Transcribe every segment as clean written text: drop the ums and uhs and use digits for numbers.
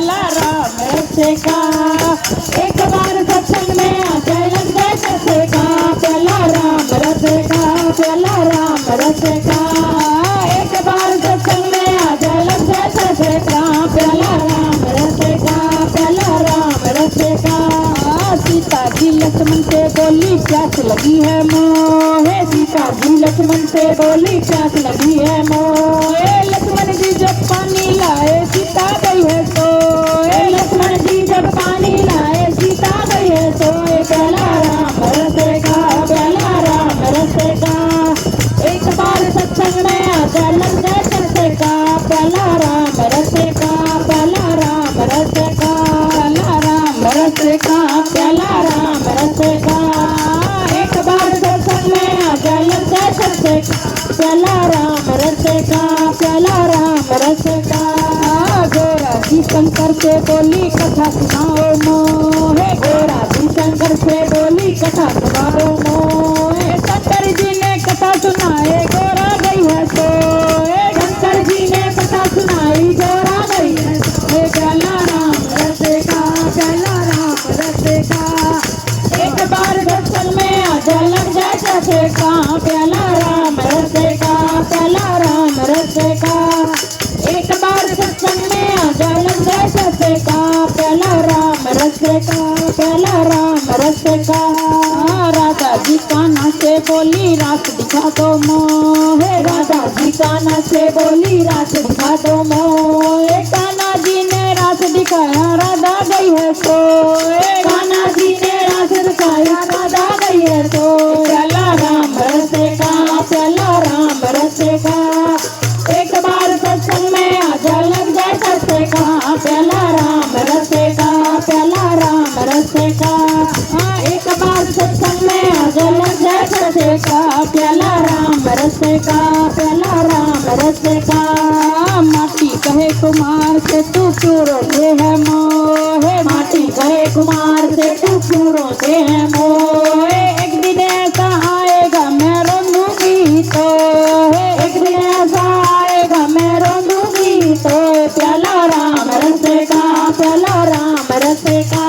प्याला राम रस का। एक बार सत्संग में आ जाए लग जाए रस का, प्याला राम रस का, प्याला राम रस का। एक बार सत्संग में आ जाए लग जाए रस का, प्याला राम रस का, प्याला राम रस का। सीता जी लक्ष्मण से बोली प्यास लगी है मोहे, सीता जी लक्ष्मण से बोली प्यास लगी है मोहे। लक्ष्मण जी जब पानी लाए सीता गई है सोए, लक्ष्मण जी जब पानी लाए सीता गई है सोए। प्याला राम रस का, प्याला राम रस का। एक बार सत्संग में आ जा लग जाए रस का, प्याला राम रस का, प्याला राम रस का, प्याला राम रस का, प्याला राम रस का। एक बार सत्संग में आ जा लग जाए रस का, प्याला राम रस का, प्याला राम रस का। गोरा जी शंकर से बोली कथा सुनाओ मोहे, गोरा जी शंकर से बोली कथा सुनाओ मोहे। शंकर जी ने कथा सुनाए गोरा गई है सोए, शंकर जी ने कथा सुनाई गोरा गई है सोए। प्याला राम रस का, प्याला राम रस का। एक बार दर्शन में आ जा लग जाए रस का, प्याला राम रस का, प्याला राम रस का। एक बार सत्संग में आ जा लग जाए रस का, प्याला राम रस का, प्याला राम रस का। राधा जी कान्हा से बोली रास दिखा दो मोहे, राधा जी कान्हा से बोली रास दिखा दो मोहे। कान्हा जी ने रास दिखाया राधा गई है सोए, कान्हा जी ने रास दिखाया राधा गई है सोए। प्याला राम रस का, प्याला राम रस का। एक बार सत्संग में आ जा लग जाए रस का, प्याला राम रस का, प्याला राम रस का। एक बार सत्संग में आ जा लग जाए रस का, प्याला राम रस का, प्याला राम रस का। माटी कहे कुमार से तू क्यों रोते है मोहे, माटी कहे कुमार से तू क्यों रोते है मोहे। एक दिन ऐसा आएगा मैं रोंदूंगी तो, एक दिन ऐसा आएगा मैं रोंदूंगी तो। प्याला राम रस का, प्याला राम रस का।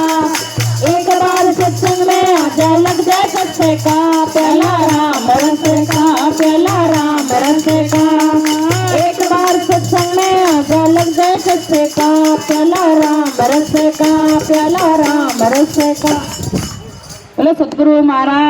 एक बार सत्संग में आ जा लग जाए रस का, प्याला राम रस का, प्याला राम रस का। एक बार सत्संग में आ जा लग जाए रस का, प्याला राम रस का, प्याला राम रस का। बोलो सतगुरु महाराज।